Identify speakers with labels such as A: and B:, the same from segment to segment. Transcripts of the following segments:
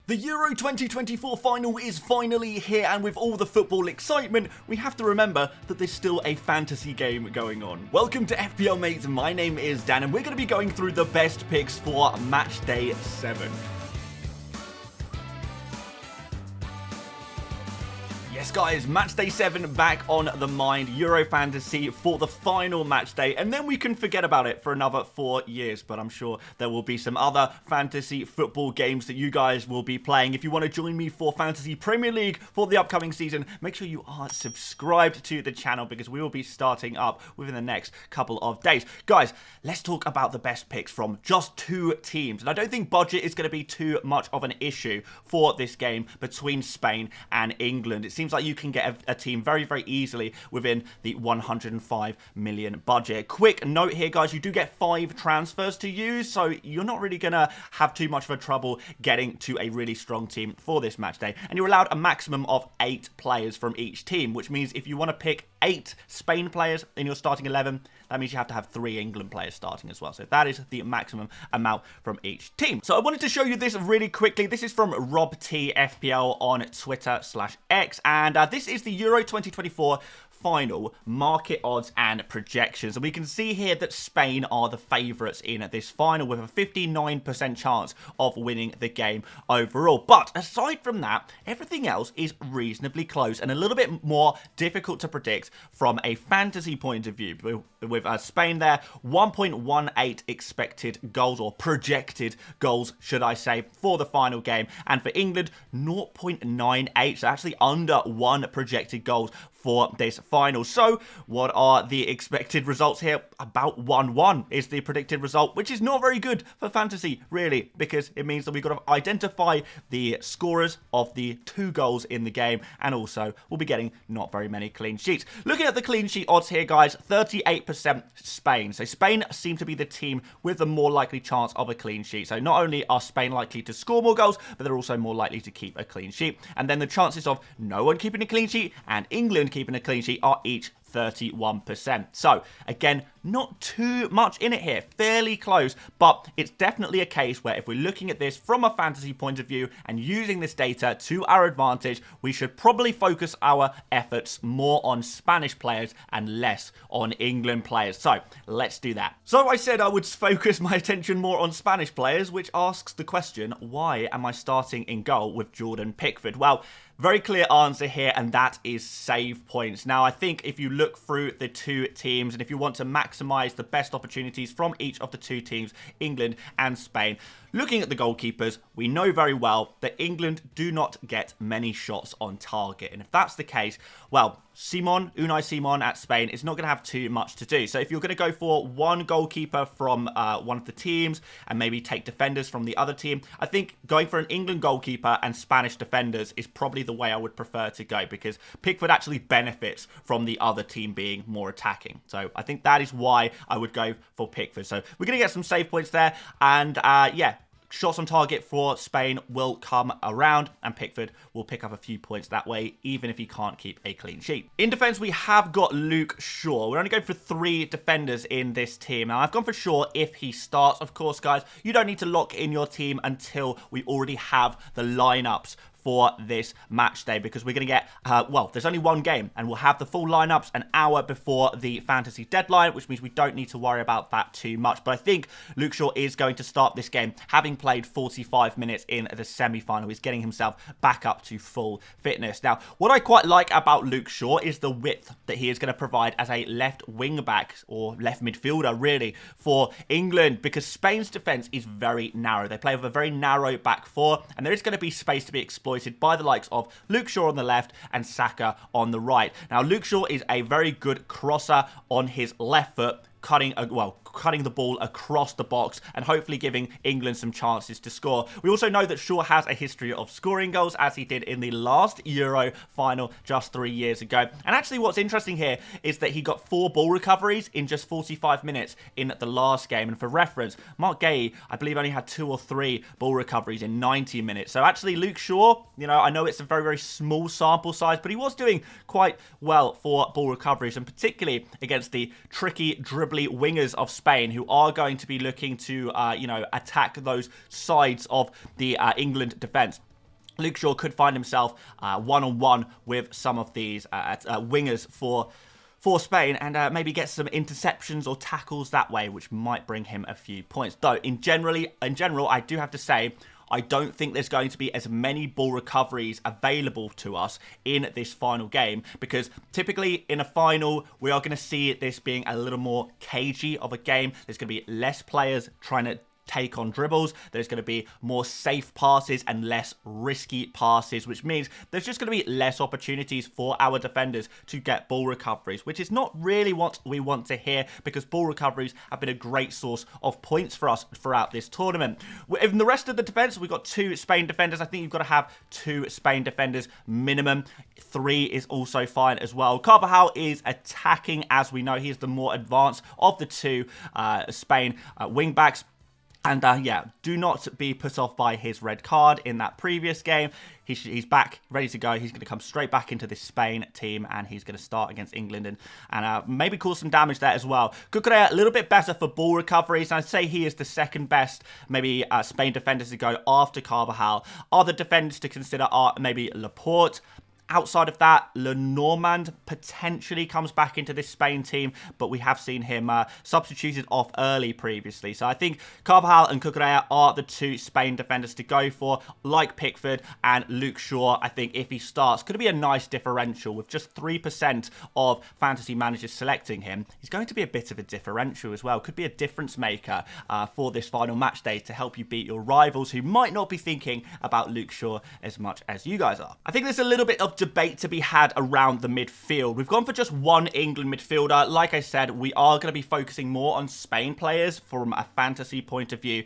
A: The Euro 2024 final is finally here, and with all the football excitement, we have to remember that there's still a fantasy game going on. Welcome to FPL Mate, my name is Dan, and we're going to be going through the best picks for Matchday 7. Yes guys, Matchday 7 back on the mind, Euro Fantasy for the final matchday, and then we can forget about it for another 4 years, but I'm sure there will be some other fantasy football games that you guys will be playing. If you want to join me for Fantasy Premier League for the upcoming season, make sure you are subscribed to the channel because we will be starting up within the next couple of days. Guys, let's talk about the best picks from just 2 teams, and I don't think budget is going to be too much of an issue for this game between Spain and England. It seems like you can get a team very, very easily within the 105 million budget. Quick note here, guys, you do get 5 transfers to use, so you're not really going to have too much of a trouble getting to a really strong team for this match day. And you're allowed a maximum of 8 players from each team, which means if you want to pick 8 Spain players in your starting 11, that means you have to have 3 England players starting as well. So that is the maximum amount from each team. So I wanted to show you this really quickly. This is from Rob T FPL on Twitter/X, and this is the Euro 2024 final market odds and projections, and we can see here that Spain are the favourites in this final with a 59% chance of winning the game overall. But aside from that, everything else is reasonably close and a little bit more difficult to predict from a fantasy point of view. With Spain there, 1.18 expected goals, or projected goals should I say, for the final game, and for England 0.98, so actually under 1 projected goals for this final. So what are the expected results here? About 1-1 is the predicted result, which is not very good for fantasy, really, because it means that we've got to identify the scorers of the 2 goals in the game, and also we'll be getting not very many clean sheets. Looking at the clean sheet odds here, guys, 38% Spain. So Spain seem to be the team with the more likely chance of a clean sheet. So not only are Spain likely to score more goals, but they're also more likely to keep a clean sheet. And then the chances of no one keeping a clean sheet and England keeping a clean sheet are each 31%. So again, not too much in it here, fairly close, but it's definitely a case where if we're looking at this from a fantasy point of view and using this data to our advantage, we should probably focus our efforts more on Spanish players and less on England players. So let's do that. So I said I would focus my attention more on Spanish players, which asks the question, why am I starting in goal with Jordan Pickford? Well, very clear answer here, and that is save points. Now, I think if you look through the 2 teams, and if you want to maximize the best opportunities from each of the 2 teams, England and Spain, looking at the goalkeepers, we know very well that England do not get many shots on target. And if that's the case, well, Unai Simon at Spain is not going to have too much to do. So if you're going to go for one goalkeeper from one of the teams and maybe take defenders from the other team, I think going for an England goalkeeper and Spanish defenders is probably the way I would prefer to go, because Pickford actually benefits from the other team being more attacking. So I think that is why I would go for Pickford. So we're going to get some save points there, and yeah, shots on target for Spain will come around, and Pickford will pick up a few points that way, even if he can't keep a clean sheet. In defence, we have got Luke Shaw. We're only going for 3 defenders in this team. Now, I've gone for Shaw if he starts. Of course, guys, you don't need to lock in your team until we already have the lineups for this match day, because we're going to get, well, there's only 1 game, and we'll have the full lineups an hour before the fantasy deadline, which means we don't need to worry about that too much. But I think Luke Shaw is going to start this game, having played 45 minutes in the semi-final. He's getting himself back up to full fitness. Now, what I quite like about Luke Shaw is the width that he is going to provide as a left wing back, or left midfielder, really, for England, because Spain's defence is very narrow. They play with a very narrow back 4, and there is going to be space to be exploited by the likes of Luke Shaw on the left and Saka on the right. Now, Luke Shaw is a very good crosser on his left foot, cutting the ball across the box and hopefully giving England some chances to score. We also know that Shaw has a history of scoring goals, as he did in the last Euro final just 3 years ago. And actually what's interesting here is that he got 4 ball recoveries in just 45 minutes in the last game. And for reference, Mark Gay, I believe, only had 2 or 3 ball recoveries in 90 minutes. So actually Luke Shaw, you know, I know it's a very, very small sample size, but he was doing quite well for ball recoveries, and particularly against the tricky, dribbly wingers of Spain, who are going to be looking to, attack those sides of the England defence. Luke Shaw could find himself one-on-one with some of these wingers for Spain and maybe get some interceptions or tackles that way, which might bring him a few points. Though, in general, I do have to say, I don't think there's going to be as many ball recoveries available to us in this final game, because typically in a final, we are going to see this being a little more cagey of a game. There's going to be less players trying to take on dribbles. There's going to be more safe passes and less risky passes, which means there's just going to be less opportunities for our defenders to get ball recoveries, which is not really what we want to hear, because ball recoveries have been a great source of points for us throughout this tournament. In the rest of the defense, we've got 2 Spain defenders. I think you've got to have 2 Spain defenders minimum. 3 is also fine as well. Carvajal is attacking, as we know. He is the more advanced of the 2 Spain wing backs. And yeah, do not be put off by his red card in that previous game. He's back, ready to go. He's going to come straight back into this Spain team, and he's going to start against England and maybe cause some damage there as well. Cucurella, a little bit better for ball recoveries. I'd say he is the second best, maybe Spain defenders to go after Carvajal. Other defenders to consider are maybe Laporte. Outside of that, Lenormand potentially comes back into this Spain team, but we have seen him substituted off early previously. So I think Carvajal and Cucurella are the 2 Spain defenders to go for, like Pickford and Luke Shaw. I think if he starts, could be a nice differential with just 3% of fantasy managers selecting him. He's going to be a bit of a differential as well. Could be a difference maker for this final match day to help you beat your rivals who might not be thinking about Luke Shaw as much as you guys are. I think there's a little bit of debate to be had around the midfield. We've gone for just one England midfielder. Like I said, we are going to be focusing more on Spain players from a fantasy point of view,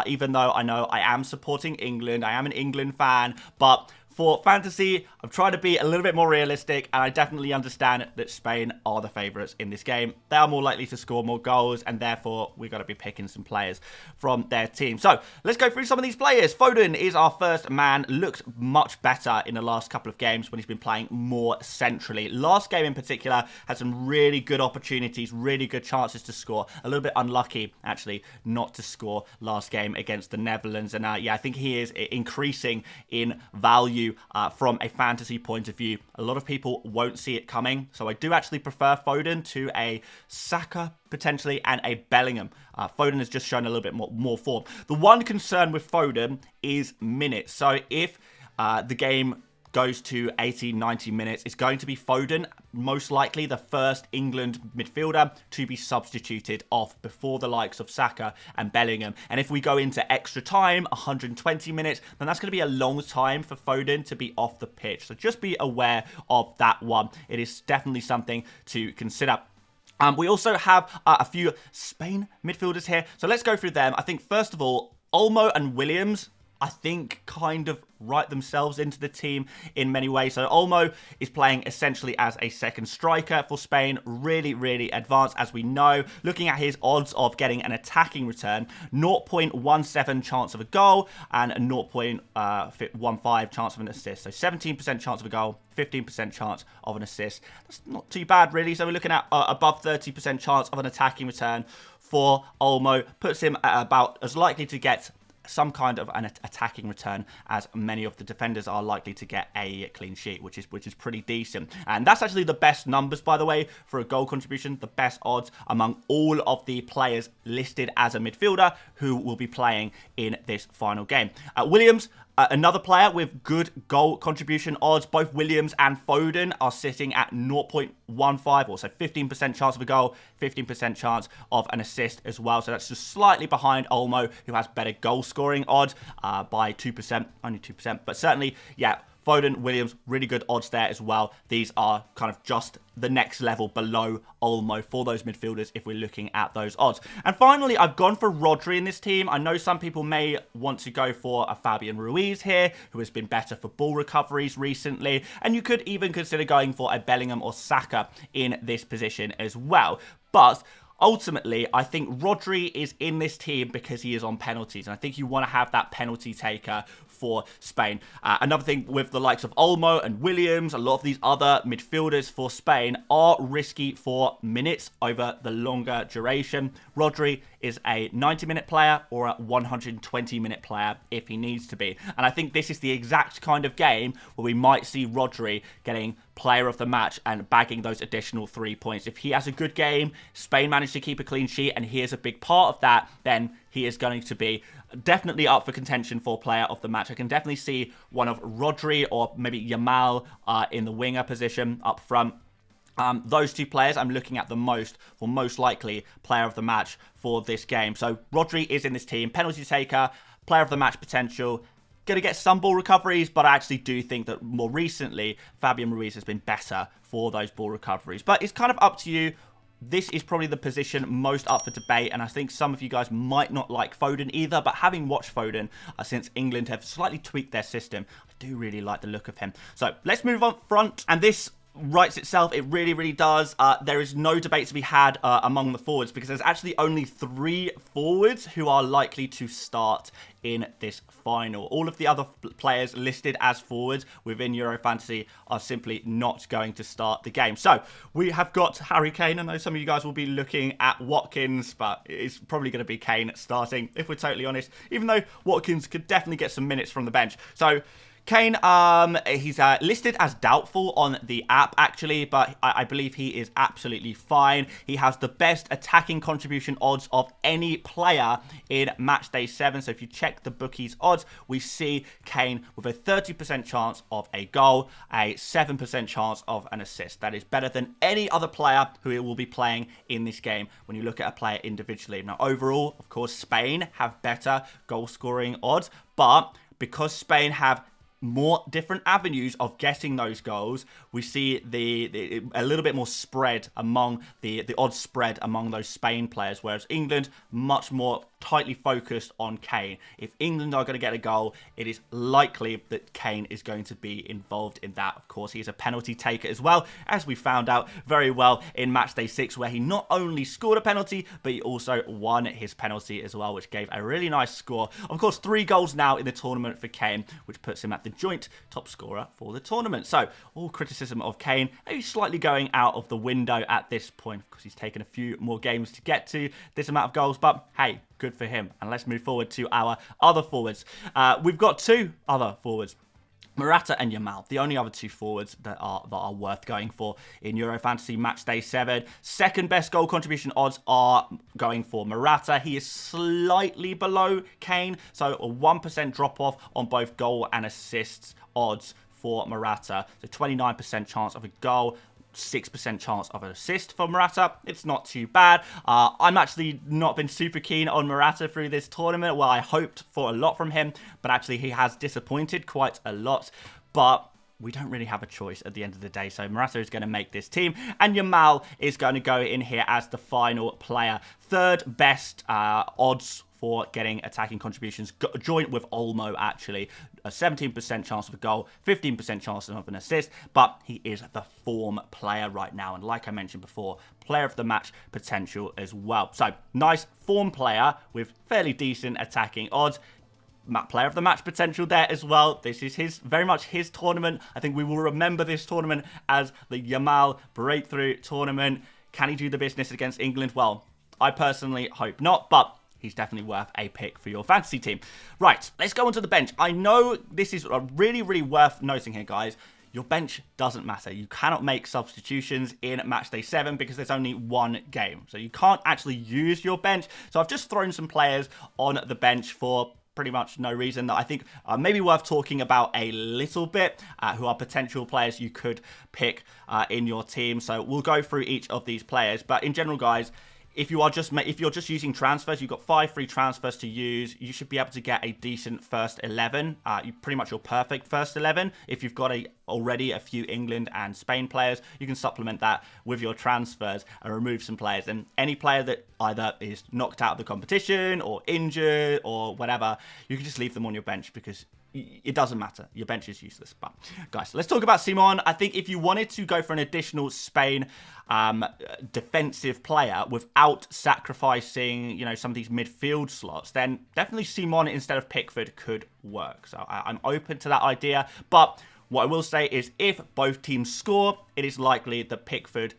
A: even though I know I am supporting England. I am an England fan, but for fantasy, I'm trying to be a little bit more realistic, and I definitely understand that Spain are the favourites in this game. They are more likely to score more goals, and therefore we've got to be picking some players from their team. So let's go through some of these players. Foden is our first man. Looked much better in the last couple of games when he's been playing more centrally. Last game in particular had some really good opportunities, really good chances to score. A little bit unlucky, actually, not to score last game against the Netherlands. And yeah, I think he is increasing in value from a fantasy point of view. A lot of people won't see it coming, so I do actually prefer Foden to a Saka potentially and a Bellingham. Foden has just shown a little bit more form. The one concern with Foden is minutes. So if the game goes to 80, 90 minutes, it's going to be Foden, most likely the first England midfielder to be substituted off before the likes of Saka and Bellingham. And if we go into extra time, 120 minutes, then that's going to be a long time for Foden to be off the pitch. So just be aware of that one. It is definitely something to consider. We also have a few Spain midfielders here. So let's go through them. I think, first of all, Olmo and Williams, I think, kind of write themselves into the team in many ways. So Olmo is playing essentially as a second striker for Spain. Really, really advanced, as we know. Looking at his odds of getting an attacking return, 0.17 chance of a goal and a 0.15 chance of an assist. So 17% chance of a goal, 15% chance of an assist. That's not too bad, really. So we're looking at above 30% chance of an attacking return for Olmo. Puts him at about as likely to get some kind of an attacking return as many of the defenders are likely to get a clean sheet, which is pretty decent. And that's actually the best numbers, by the way, for a goal contribution, the best odds among all of the players listed as a midfielder who will be playing in this final game. Williams, another player with good goal contribution odds. Both Williams and Foden are sitting at 0.15, also 15% chance of a goal, 15% chance of an assist as well. So that's just slightly behind Olmo, who has better goal scoring odds by 2%, only 2%. But certainly, yeah, Foden, Williams, really good odds there as well. These are kind of just the next level below Olmo for those midfielders if we're looking at those odds. And finally, I've gone for Rodri in this team. I know some people may want to go for a Fabian Ruiz here, who has been better for ball recoveries recently. And you could even consider going for a Bellingham or Saka in this position as well. But ultimately, I think Rodri is in this team because he is on penalties. And I think you want to have that penalty taker for Spain. Another thing with the likes of Olmo and Williams, a lot of these other midfielders for Spain are risky for minutes over the longer duration. Rodri is a 90-minute player or a 120-minute player if he needs to be. And I think this is the exact kind of game where we might see Rodri getting player of the match and bagging those additional 3 points. If he has a good game, Spain managed to keep a clean sheet, and he is a big part of that, then he is going to be definitely up for contention for player of the match. I can definitely see one of Rodri or maybe Yamal in the winger position up front. Those two players I'm looking at the most for most likely player of the match for this game. So Rodri is in this team, penalty taker, player of the match potential. Going to get some ball recoveries, but I actually do think that more recently Fabian Ruiz has been better for those ball recoveries. But it's kind of up to you. This is probably the position most up for debate, and I think some of you guys might not like Foden either, but having watched Foden since England have slightly tweaked their system, I do really like the look of him. So let's move on front, and this writes itself. It really, really does. There is no debate to be had among the forwards, because there's actually only 3 forwards who are likely to start in this final. All of the other players listed as forwards within Euro Fantasy are simply not going to start the game. So we have got Harry Kane. I know some of you guys will be looking at Watkins, but it's probably going to be Kane starting, if we're totally honest, even though Watkins could definitely get some minutes from the bench. So Kane, he's listed as doubtful on the app, actually, but I believe he is absolutely fine. He has the best attacking contribution odds of any player in Matchday 7. So if you check the bookies odds, we see Kane with a 30% chance of a goal, a 7% chance of an assist. That is better than any other player who will be playing in this game when you look at a player individually. Now, overall, of course, Spain have better goal-scoring odds, but because Spain have more different avenues of getting those goals, we see a little bit more spread among the odds spread among those Spain players, whereas England much more tightly focused on Kane. If England are going to get a goal, it is likely that Kane is going to be involved in that. Of course, he's a penalty taker as well, as we found out very well in Matchday 6, where he not only scored a penalty, but he also won his penalty as well, which gave a really nice score. Of course, 3 goals now in the tournament for Kane, which puts him at the joint top scorer for the tournament. So all criticism of Kane maybe slightly going out of the window at this point, because he's taken a few more games to get to this amount of goals, but hey, good for him. And let's move forward to our other forwards. We've got 2 other forwards, Morata and Yamal, the only other 2 forwards that are worth going for in Euro Fantasy Matchday 7. Second best goal contribution odds are going for Morata. He is slightly below Kane, so a 1% drop off on both goal and assists odds for Morata. So 29% chance of a goal, 6% chance of an assist for Morata. It's not too bad. I'm actually not been super keen on Morata through this tournament. Well, I hoped for a lot from him, but actually he has disappointed quite a lot. But we don't really have a choice at the end of the day. So Morata is going to make this team, and Yamal is going to go in here as the final player. Third best odds for getting attacking contributions, joint with Olmo, actually. A 17% chance of a goal, 15% chance of an assist, but he is the form player right now. And like I mentioned before, player of the match potential as well. So, nice form player with fairly decent attacking odds. Player of the match potential there as well. This is very much his tournament. I think we will remember this tournament as the Yamal breakthrough tournament. Can he do the business against England? Well, I personally hope not, but he's definitely worth a pick for your fantasy team. Right, let's go onto the bench. I know this is really, really worth noting here, guys. Your bench doesn't matter. You cannot make substitutions in Matchday 7 because there's only 1 game. So you can't actually use your bench. So I've just thrown some players on the bench for pretty much no reason that I think maybe worth talking about a little bit, who are potential players you could pick in your team. So we'll go through each of these players. But in general, guys, if you're just using transfers, you've got 5 free transfers to use. You should be able to get a decent first 11. Pretty much your perfect first 11. If you've got already a few England and Spain players, you can supplement that with your transfers and remove some players. And any player that either is knocked out of the competition or injured or whatever, you can just leave them on your bench because it doesn't matter. Your bench is useless. But, guys, let's talk about Simon. I think if you wanted to go for an additional Spain defensive player without sacrificing, you know, some of these midfield slots, then definitely Simon instead of Pickford could work. So I'm open to that idea. But what I will say is if both teams score, it is likely that Pickford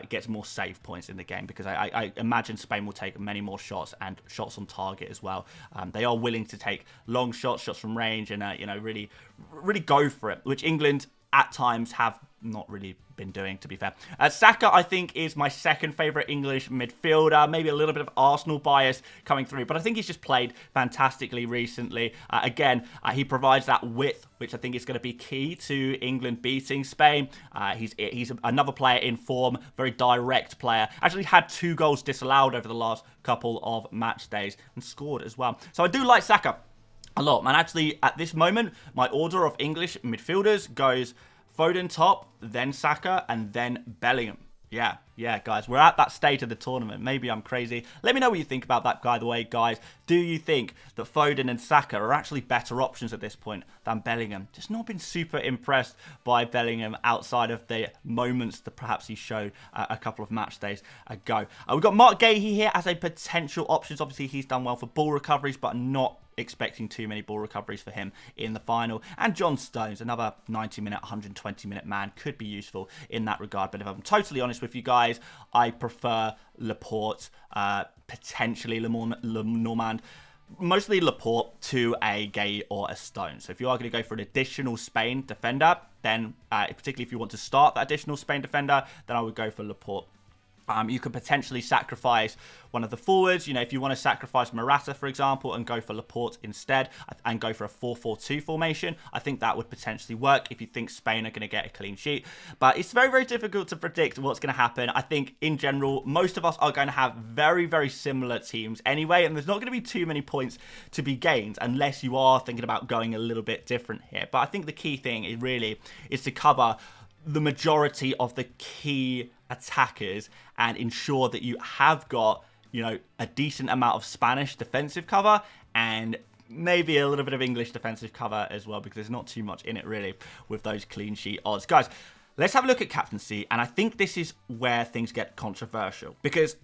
A: gets more save points in the game, because I imagine Spain will take many more shots and shots on target as well. They are willing to take long shots, shots from range, and you know, really go for it, which England at times have not really been doing, to be fair. Saka, I think, is my second favourite English midfielder. Maybe a little bit of Arsenal bias coming through, but I think he's just played fantastically recently. Again, he provides that width, which I think is going to be key to England beating Spain. He's another player in form, very direct player. Actually had 2 goals disallowed over the last couple of match days and scored as well. So I do like Saka a lot, man. Actually, at this moment, my order of English midfielders goes Foden top, then Saka, and then Bellingham. Yeah, guys, we're at that stage of the tournament. Maybe I'm crazy. Let me know what you think about that, by the way, guys. Do you think that Foden and Saka are actually better options at this point than Bellingham? Just not been super impressed by Bellingham outside of the moments that perhaps he showed a couple of match days ago. We've got Mark Gahey here as a potential option. Obviously, he's done well for ball recoveries, but not expecting too many ball recoveries for him in the final. And John Stones, another 90-minute, 120-minute man, could be useful in that regard. But if I'm totally honest with you guys, I prefer Laporte, potentially Normand, mostly Laporte to a Gay or a Stone. So if you are going to go for an additional Spain defender, then particularly if you want to start that additional Spain defender, then I would go for Laporte. You could potentially sacrifice one of the forwards. You know, if you want to sacrifice Morata, for example, and go for Laporte instead and go for a 4-4-2 formation, I think that would potentially work if you think Spain are going to get a clean sheet. But it's very, very difficult to predict what's going to happen. I think, in general, most of us are going to have very, very similar teams anyway, and there's not going to be too many points to be gained unless you are thinking about going a little bit different here. But I think the key thing is to cover the majority of the key attackers and ensure that you have got, you know, a decent amount of Spanish defensive cover and maybe a little bit of English defensive cover as well, because there's not too much in it really with those clean sheet odds. Guys, let's have a look at captaincy, and I think this is where things get controversial, because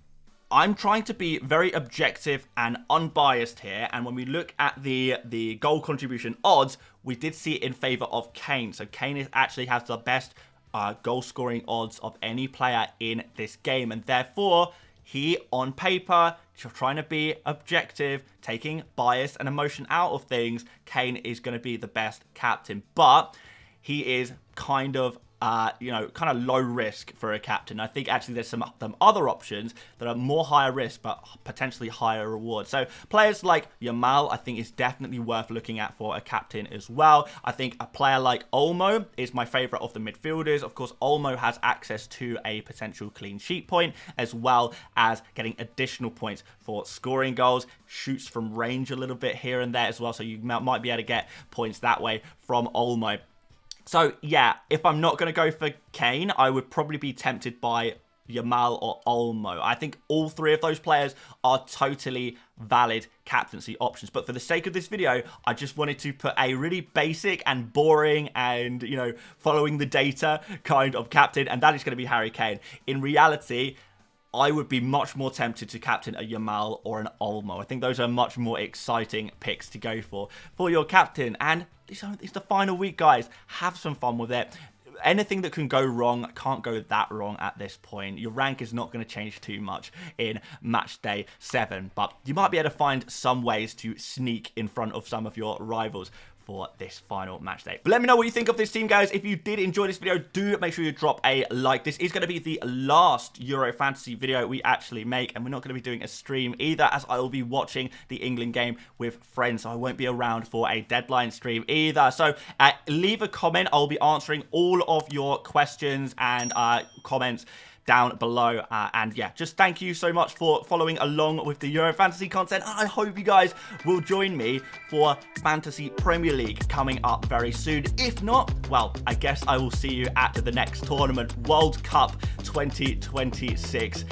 A: I'm trying to be very objective and unbiased here, and when we look at the goal contribution odds, we did see it in favour of Kane. So Kane actually has the best goal scoring odds of any player in this game, and therefore he, on paper, trying to be objective, taking bias and emotion out of things, Kane is going to be the best captain. But he is kind of low risk for a captain. I think actually there's some other options that are more higher risk but potentially higher reward. So players like Yamal, I think, is definitely worth looking at for a captain as well. I think a player like Olmo is my favourite of the midfielders. Of course, Olmo has access to a potential clean sheet point as well as getting additional points for scoring goals, shoots from range a little bit here and there as well. So you might be able to get points that way from Olmo. So, yeah, if I'm not going to go for Kane, I would probably be tempted by Yamal or Olmo. I think all three of those players are totally valid captaincy options. But for the sake of this video, I just wanted to put a really basic and boring and, you know, following the data kind of captain, and that is going to be Harry Kane. In reality, I would be much more tempted to captain a Yamal or an Olmo. I think those are much more exciting picks to go for your captain. And it's the final week, guys. Have some fun with it. Anything that can go wrong can't go that wrong at this point. Your rank is not going to change too much in match day 7, but you might be able to find some ways to sneak in front of some of your rivals for this final match day. But let me know what you think of this team, guys. If you did enjoy this video, do make sure you drop a like. This is going to be the last Euro Fantasy video we actually make, and we're not going to be doing a stream either, as I will be watching the England game with friends, so I won't be around for a deadline stream either. So leave a comment. I'll be answering all of your questions and comments down below, and yeah, just thank you so much for following along with the Euro Fantasy content. I hope you guys will join me for Fantasy Premier League coming up very soon. If not, well, I guess I will see you at the next tournament, World Cup 2026.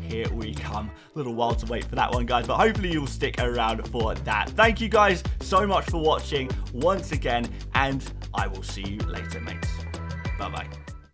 A: here we come. A little while to wait for that one, guys, but hopefully you'll stick around for that. Thank you guys so much for watching once again, and I will see you later, mates. Bye-bye.